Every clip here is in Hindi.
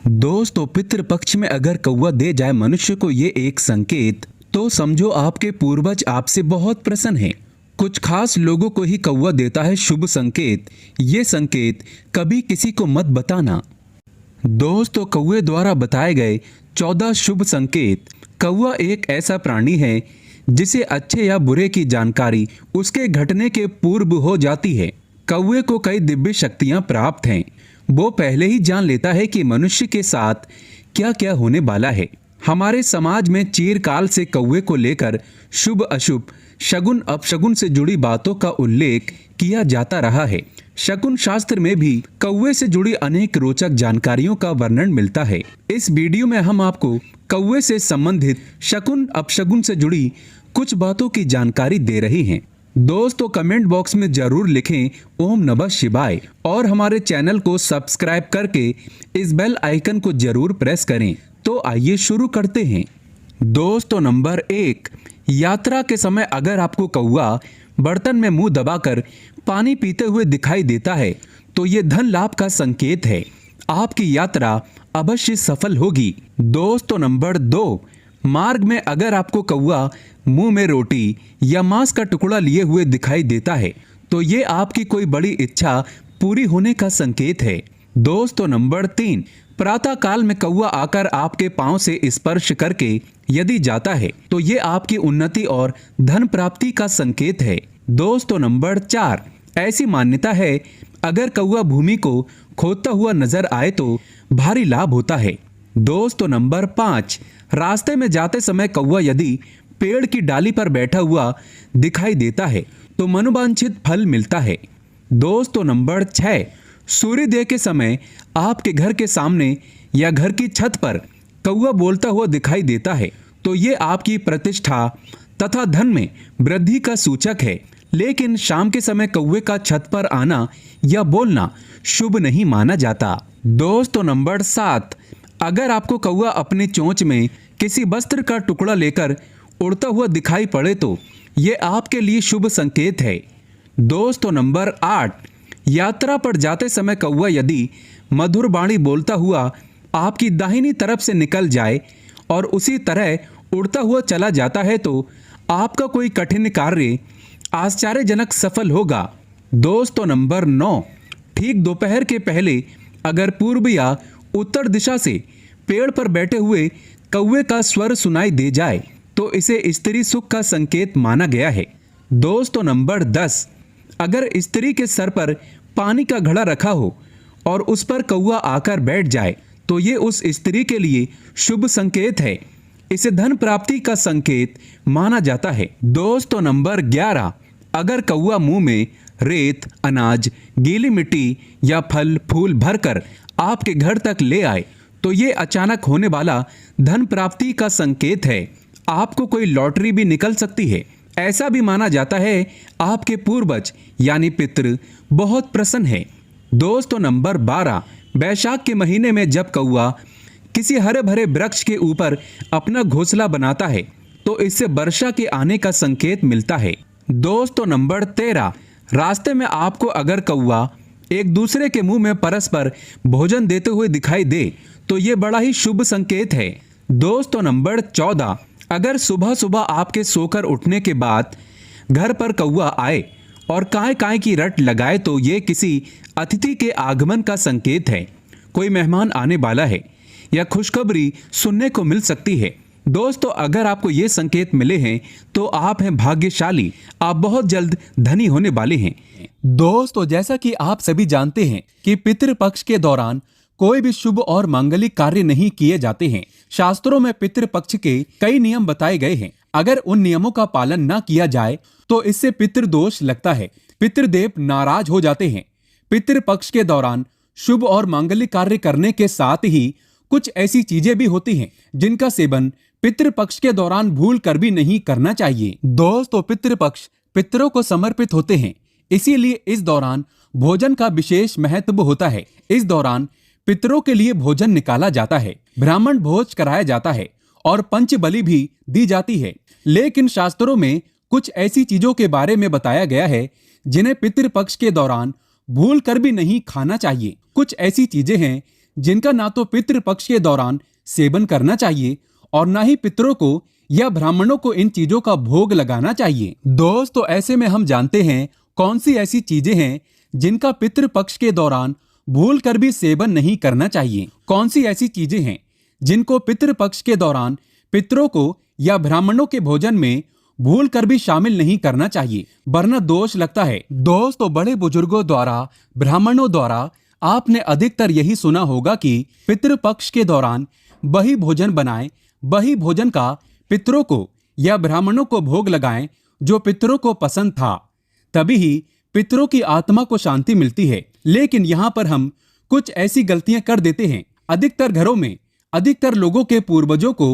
दोस्तों, पितृपक्ष में अगर कौवा दे जाए मनुष्य को ये एक संकेत, तो समझो आपके पूर्वज आपसे बहुत प्रसन्न हैं। कुछ खास लोगों को ही कौवा देता है शुभ संकेत। ये संकेत कभी किसी को मत बताना। दोस्तों, कौवे द्वारा बताए गए 14 शुभ संकेत। कौवा एक ऐसा प्राणी है जिसे अच्छे या बुरे की जानकारी उसके घटने के पूर्व हो जाती है। कौवे को कई दिव्य शक्तियां प्राप्त हैं। वो पहले ही जान लेता है कि मनुष्य के साथ क्या क्या होने वाला है। हमारे समाज में चिरकाल से कौवे को लेकर शुभ अशुभ, शगुन अपशगुन से जुड़ी बातों का उल्लेख किया जाता रहा है। शकुन शास्त्र में भी कौवे से जुड़ी अनेक रोचक जानकारियों का वर्णन मिलता है। इस वीडियो में हम आपको कौवे से संबंधित शकुन अपशगुन से जुड़ी कुछ बातों की जानकारी दे रहे हैं। दोस्तों, कमेंट बॉक्स में जरूर लिखें ओम नमः शिवाय और हमारे चैनल को सब्सक्राइब करके इस बेल आइकन को जरूर प्रेस करें। तो आइए शुरू करते हैं। दोस्तों, नंबर 1, यात्रा के समय अगर आपको कौवा बर्तन में मुंह दबाकर पानी पीते हुए दिखाई देता है तो ये धन लाभ का संकेत है। आपकी यात्रा अवश्य सफल होगी। दोस्तों, नंबर 2, मार्ग में अगर आपको कौवा मुंह में रोटी या मांस का टुकड़ा लिए हुए दिखाई देता है तो ये आपकी कोई बड़ी इच्छा पूरी होने का संकेत है। दोस्तों, नंबर 3, प्रातः काल में कौवा आकर आपके पांव से स्पर्श करके यदि जाता है तो ये आपकी उन्नति और धन प्राप्ति का संकेत है। दोस्तों, नंबर 4, ऐसी मान्यता है अगर कौवा भूमि को खोदता हुआ नजर आए तो भारी लाभ होता है। दोस्तों, नंबर 5, रास्ते में जाते समय कौवा यदि पेड़ की डाली पर बैठा हुआ दिखाई देता है तो मनोवांछित फल मिलता है। दोस्तों, नंबर 6, सूर्योदय के समय आपके घर के सामने या घर की छत पर कौवा बोलता हुआ दिखाई देता है तो ये आपकी प्रतिष्ठा तथा धन में वृद्धि का सूचक है। लेकिन शाम के समय कौवे का छत पर आना या बोलना शुभ नहीं माना जाता। दोस्तों, नंबर 7, अगर आपको कौवा अपनी चोंच में किसी वस्त्र का टुकड़ा लेकर उड़ता हुआ दिखाई पड़े तो ये आपके लिए शुभ संकेत है। दोस्तों, नंबर 8, यात्रा पर जाते समय कौवा यदि मधुर वाणी बोलता हुआ आपकी दाहिनी तरफ से निकल जाए और उसी तरह उड़ता हुआ चला जाता है तो आपका कोई कठिन कार्य आश्चर्यजनक सफल होगा। दोस्तों, नंबर 9, ठीक दोपहर के पहले अगर पूर्व या उत्तर दिशा से पेड़ पर बैठे हुए कौवे का स्वर सुनाई दे जाए तो इसे स्त्री सुख का संकेत माना गया है। दोस्तों, नंबर 10, अगर स्त्री के सर पर पानी का घड़ा रखा हो और उस पर कौवा आकर बैठ जाए तो ये उस स्त्री के लिए शुभ संकेत है। इसे धन प्राप्ति का संकेत माना जाता है। दोस्तों, नंबर 11, अगर कौवा मुंह में रेत, अनाज, गीली मिट्टी या फल फूल भरकर आपके घर तक ले आए तो ये अचानक होने वाला धन प्राप्ति का संकेत है। आपको कोई लॉटरी भी निकल सकती है। ऐसा भी माना जाता है आपके पूर्वज यानी पितृ बहुत प्रसन्न है। दोस्तों, नंबर 12, बैसाख के महीने में जब कौवा किसी हरे भरे वृक्ष के ऊपर अपना घोंसला बनाता है तो इससे वर्षा के आने का संकेत मिलता है। दोस्तों, नंबर 13, रास्ते में आपको अगर कौवा एक दूसरे के मुंह में परस्पर भोजन देते हुए दिखाई दे तो ये बड़ा ही शुभ संकेत है। दोस्तों, नंबर 14, अगर सुबह सुबह आपके सोकर उठने के बाद घर पर कौवा आए और काय काय की रट लगाए तो ये किसी अतिथि के आगमन का संकेत है। कोई मेहमान आने वाला है या खुशखबरी सुनने को मिल सकती है। दोस्तों, अगर आपको ये संकेत मिले हैं तो आप हैं भाग्यशाली। आप बहुत जल्द धनी होने वाले हैं। दोस्तों, जैसा कि आप सभी जानते हैं कि पितृपक्ष के दौरान कोई भी शुभ और मांगलिक कार्य नहीं किए जाते हैं। शास्त्रों में पितृपक्ष के कई नियम बताए गए हैं। अगर उन नियमों का पालन न किया जाए तो इससे पितृदोष लगता है। पितृदेव नाराज हो जाते हैं। पितृपक्ष के दौरान शुभ और मांगलिक कार्य करने के साथ ही कुछ ऐसी चीजें भी होती हैं जिनका सेवन पितृपक्ष के दौरान भूल कर भी नहीं करना चाहिए। दोस्तों, पितृपक्ष पितरों को समर्पित होते हैं, इसीलिए इस दौरान भोजन का विशेष महत्व होता है। इस दौरान पितरों के लिए भोजन निकाला जाता है, ब्राह्मण भोज कराया जाता है और पंच बलि भी दी जाती है। लेकिन शास्त्रों में कुछ ऐसी चीजों के बारे में बताया गया है जिन्हें पितृपक्ष के दौरान भूल कर भी नहीं खाना चाहिए। कुछ ऐसी चीजें हैं जिनका ना तो पितृपक्ष के दौरान सेवन करना चाहिए और ना ही पितरों को या ब्राह्मणों को इन चीजों का भोग लगाना चाहिए। दोस्तों, ऐसे में हम जानते हैं कौन सी ऐसी चीजें हैं जिनका पितृपक्ष के दौरान भूल कर भी सेवन नहीं करना चाहिए। कौन सी ऐसी चीजें हैं जिनको पितृपक्ष के दौरान पितरों को या ब्राह्मणों के भोजन में भूल कर भी शामिल नहीं करना चाहिए, वरना दोष लगता है। दोस्तों, बड़े बुजुर्गों द्वारा, ब्राह्मणों द्वारा आपने अधिकतर यही सुना होगा कि पितृपक्ष के दौरान वही भोजन बनाएं, वही भोजन का पितरों को या ब्राह्मणों को भोग लगाएं जो पितरों को पसंद था, तभी ही पितरों की आत्मा को शांति मिलती है। लेकिन यहाँ पर हम कुछ ऐसी गलतियां कर देते हैं। अधिकतर घरों में अधिकतर लोगों के पूर्वजों को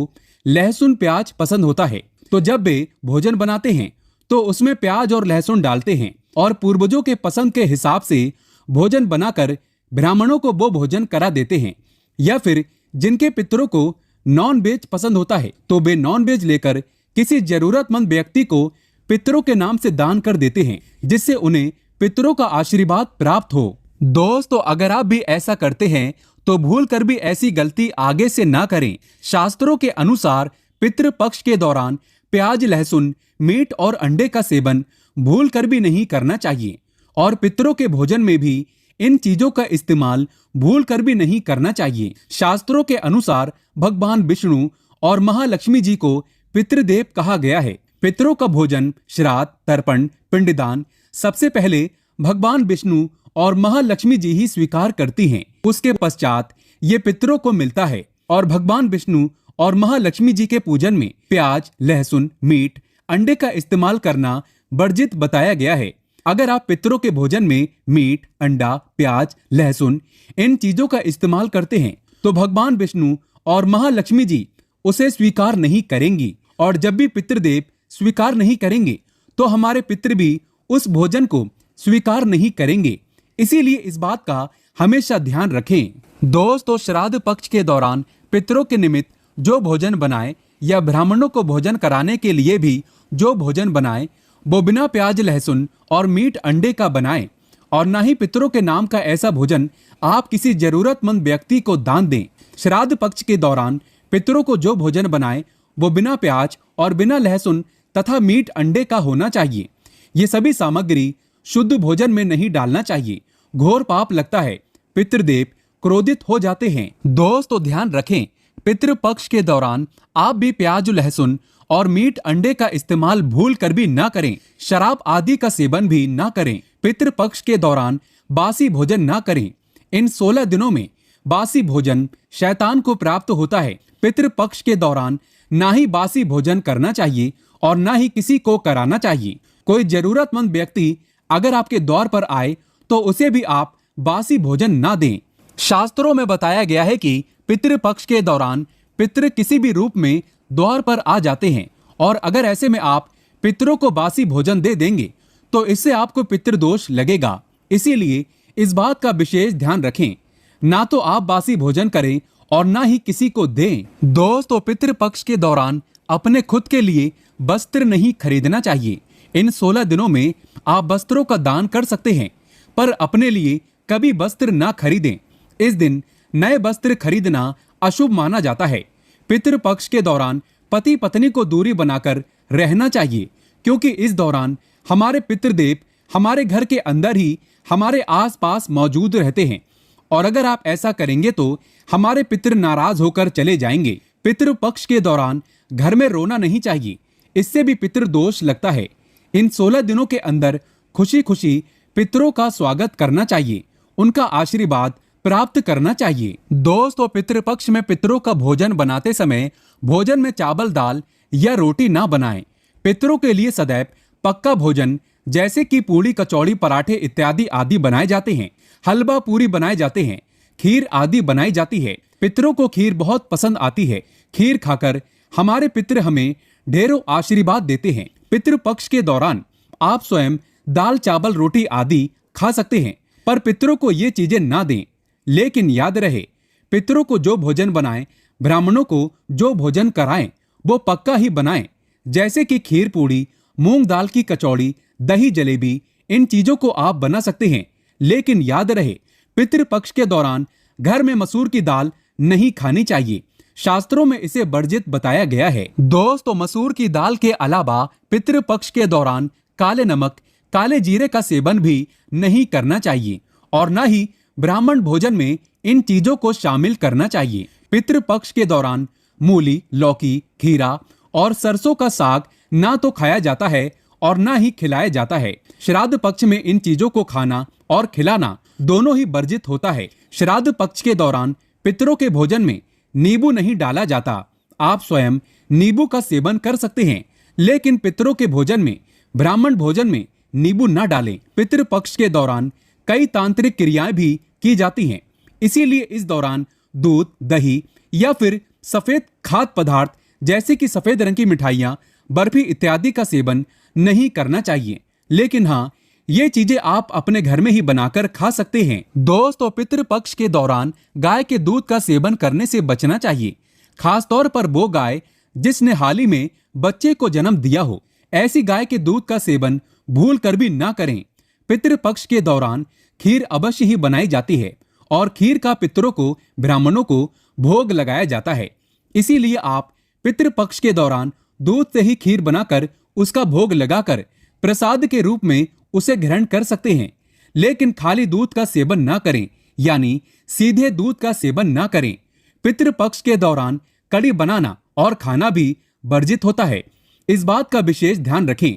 लहसुन प्याज पसंद होता है, तो जब वे भोजन बनाते हैं तो उसमें प्याज और लहसुन डालते हैं और पूर्वजों के पसंद के हिसाब से भोजन बनाकर ब्राह्मणों को वो भोजन करा देते हैं। या फिर जिनके पितरों को नॉन वेज पसंद होता है तो वे नॉन वेज लेकर किसी जरूरतमंद व्यक्ति को पितरों के नाम से दान कर देते हैं, जिससे उन्हें पितरों का आशीर्वाद प्राप्त हो। दोस्तों, अगर आप भी ऐसा करते हैं तो भूल कर भी ऐसी गलती आगे से ना करें। शास्त्रों के अनुसार पितृपक्ष के दौरान प्याज, लहसुन, मीट और अंडे का सेवन भूल कर भी नहीं करना चाहिए और पितरों के भोजन में भी इन चीजों का इस्तेमाल भूल कर भी नहीं करना चाहिए। शास्त्रों के अनुसार भगवान विष्णु और महालक्ष्मी जी को पितृदेव कहा गया है। पितरों का भोजन, श्राद्ध, तर्पण, पिंडदान सबसे पहले भगवान विष्णु और महालक्ष्मी जी ही स्वीकार करती हैं। उसके पश्चात ये पितरों को मिलता है और भगवान विष्णु और महालक्ष्मी जी के पूजन में प्याज, लहसुन, मीट, अंडे का इस्तेमाल करना वर्जित बताया गया है। अगर आप पितरों के भोजन में मीट, अंडा, प्याज, लहसुन इन चीजों का इस्तेमाल करते हैं तो भगवान विष्णु और महालक्ष्मी जी उसे स्वीकार नहीं करेंगी और जब भी पितृदेव स्वीकार नहीं करेंगे तो हमारे पितृ भी उस भोजन को स्वीकार नहीं करेंगे। इसीलिए इस बात का हमेशा ध्यान रखें। दोस्तों, श्राद्ध पक्ष के दौरान पितरों के निमित्त जो भोजन बनाए या ब्राह्मणों को भोजन कराने के लिए भी जो भोजन बनाए वो बिना प्याज, लहसुन और मीट, अंडे का बनाएं और ना ही पितरों के नाम का ऐसा भोजन आप किसी जरूरतमंद व्यक्ति को दान दें। श्राद्ध पक्ष के दौरान पितरों को जो भोजन बनाए वो बिना प्याज और बिना लहसुन तथा मीट, अंडे का होना चाहिए। ये सभी सामग्री शुद्ध भोजन में नहीं डालना चाहिए, घोर पाप लगता है, पितृदेव क्रोधित हो जाते हैं। दोस्तों, ध्यान रखें, पितृपक्ष के दौरान आप भी प्याज, लहसुन और मीट, अंडे का इस्तेमाल भूल कर भी ना करें। शराब आदि का सेवन भी ना करें। पितृपक्ष के दौरान बासी भोजन ना करें। इन 16 दिनों में बासी भोजन शैतान को प्राप्त होता है। पितृपक्ष के दौरान ना ही बासी भोजन करना चाहिए और ना ही किसी को कराना चाहिए। कोई जरूरतमंद व्यक्ति अगर आपके द्वार पर आए तो उसे भी आप बासी भोजन ना दें। शास्त्रों में बताया गया है कि पितृपक्ष के दौरान पितृ किसी भी रूप में द्वार पर आ जाते हैं और अगर ऐसे में आप पितरों को बासी भोजन दे देंगे तो इससे आपको पितृदोष लगेगा। इसीलिए इस बात का विशेष ध्यान रखें, ना तो आप बासी भोजन करें और ना ही किसी को दें। दोस्तों, पितृपक्ष के दौरान अपने खुद के लिए वस्त्र नहीं खरीदना चाहिए। इन 16 दिनों में आप वस्त्रों का दान कर सकते हैं पर अपने लिए कभी वस्त्र ना खरीदें। इस दिन नए वस्त्र खरीदना अशुभ माना जाता है। पितृपक्ष के दौरान पति पत्नी को दूरी बनाकर रहना चाहिए क्योंकि इस दौरान हमारे पितृदेव हमारे घर के अंदर ही हमारे आसपास मौजूद रहते हैं और अगर आप ऐसा करेंगे तो हमारे पितृ नाराज होकर चले जाएंगे। पितृपक्ष के दौरान घर में रोना नहीं चाहिए, इससे भी पितृदोष लगता है। इन 16 दिनों के अंदर खुशी खुशी पितरों का स्वागत करना चाहिए, उनका आशीर्वाद प्राप्त करना चाहिए। दोस्तों, पितृपक्ष में पितरों का भोजन बनाते समय भोजन में चावल, दाल या रोटी ना बनाएं। पितरों के लिए सदैव पक्का भोजन जैसे कि पूड़ी, कचौड़ी, पराठे इत्यादि आदि बनाए जाते हैं। हलवा पूरी बनाए जाते हैं, खीर आदि बनाई जाती है। पितरों को खीर बहुत पसंद आती है। खीर खाकर हमारे पितृ हमें ढेरों आशीर्वाद देते हैं। पितृपक्ष के दौरान आप स्वयं दाल, चावल, रोटी आदि खा सकते हैं पर पितरों को ये चीजें ना दें। लेकिन याद रहे, पितरों को जो भोजन बनाएं, ब्राह्मणों को जो भोजन कराएं वो पक्का ही बनाएं, जैसे कि खीर पूड़ी, मूंग दाल की कचौड़ी, दही जलेबी, इन चीजों को आप बना सकते हैं। लेकिन याद रहे, पितृपक्ष के दौरान घर में मसूर की दाल नहीं खानी चाहिए। शास्त्रों में इसे वर्जित बताया गया है। दोस्तों, मसूर की दाल के अलावा पितृपक्ष के दौरान काले नमक, काले जीरे का सेवन भी नहीं करना चाहिए और न ही ब्राह्मण भोजन में इन चीजों को शामिल करना चाहिए। पितृपक्ष के दौरान मूली, लौकी, खीरा और सरसों का साग ना तो खाया जाता है और ना ही खिलाया जाता है। श्राद्ध पक्ष में इन चीजों को खाना और खिलाना दोनों ही वर्जित होता है। श्राद्ध पक्ष के दौरान पितरों के भोजन में नींबू नहीं डाला जाता। आप स्वयं नींबू का सेवन कर सकते हैं, लेकिन पितरों के भोजन में, ब्राह्मण भोजन में नींबू न डालें। पितृपक्ष के दौरान कई तांत्रिक क्रियाएं भी की जाती हैं, इसीलिए इस दौरान दूध, दही या फिर सफेद खाद्य पदार्थ जैसे कि सफेद रंग की मिठाइयां, बर्फी इत्यादि का सेवन नहीं करना चाहिए। लेकिन हाँ, ये चीजें आप अपने घर में ही बनाकर खा सकते हैं। दोस्तों, पितृपक्ष के दौरान गाय के दूध का सेवन करने से बचना चाहिए, खासतौर पर वो गाय जिसने हाल ही में बच्चे को जन्म दिया हो। ऐसी गाय के दूध का सेवन भूल कर भी ना करें। पितृपक्ष के दौरान खीर अवश्य ही बनाई जाती है और खीर का पितरों को, ब्राह्मणों को भोग लगाया जाता है। इसीलिए आप पितृपक्ष के दौरान दूध से ही खीर बनाकर उसका भोग लगाकर प्रसाद के रूप में उसे ग्रहण कर सकते हैं। लेकिन खाली दूध का सेवन ना करें, यानी सीधे दूध का सेवन ना करें। पितृपक्ष के दौरान कड़ी बनाना और खाना भी वर्जित होता है। इस बात का विशेष ध्यान रखें।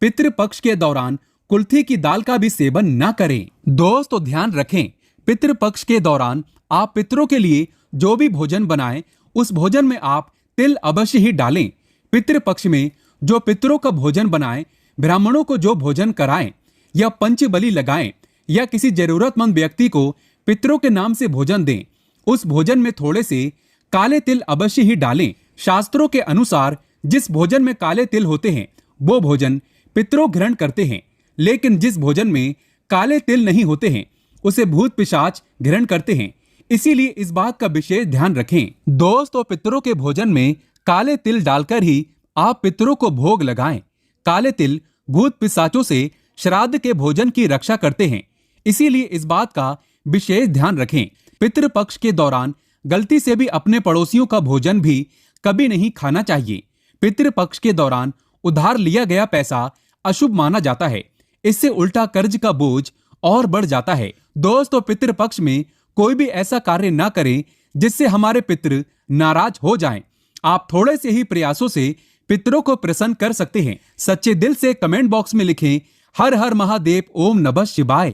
पितृपक्ष के दौरान कुल्थी की दाल का भी सेवन ना करें। दोस्तों, ध्यान रखें, पितृपक्ष के दौरान आप पितरों के लिए जो भी भोजन बनाएं, उस भोजन में आप तिल अवश्य ही डालें। पितृपक्ष में जो पितरों का भोजन बनाएं, ब्राह्मणों को जो भोजन कराएं या पंचबलि लगाएं या किसी जरूरतमंद व्यक्ति को पितरों के नाम से भोजन दें, उस भोजन में थोड़े से काले तिल अवश्य ही डालें। शास्त्रों के अनुसार जिस भोजन में काले तिल होते हैं वो भोजन पितरों ग्रहण करते हैं, लेकिन जिस भोजन में काले तिल नहीं होते हैं उसे भूत पिशाच ग्रहण करते हैं। इसीलिए इस बात का विशेष ध्यान रखें। दोस्तों, पितरों के भोजन में काले तिल डालकर ही आप पितरों को भोग लगाएं। काले तिल भूत पिशाचों से श्राद्ध के भोजन की रक्षा करते हैं, इसीलिए इस बात का विशेष ध्यान रखें। पितृपक्ष के दौरान गलती से भी अपने पड़ोसियों का भोजन भी कभी नहीं खाना चाहिए। पितृपक्ष के दौरान उधार लिया गया पैसा अशुभ माना जाता है। इससे उल्टा कर्ज का बोझ और बढ़ जाता है। दोस्तों, पितृपक्ष में कोई भी ऐसा कार्य ना करें जिससे हमारे पितृ नाराज हो जाएं। आप थोड़े से ही प्रयासों से पितरों को प्रसन्न कर सकते हैं। सच्चे दिल से कमेंट बॉक्स में लिखें, हर हर महादेव, ओम नमः शिवाय।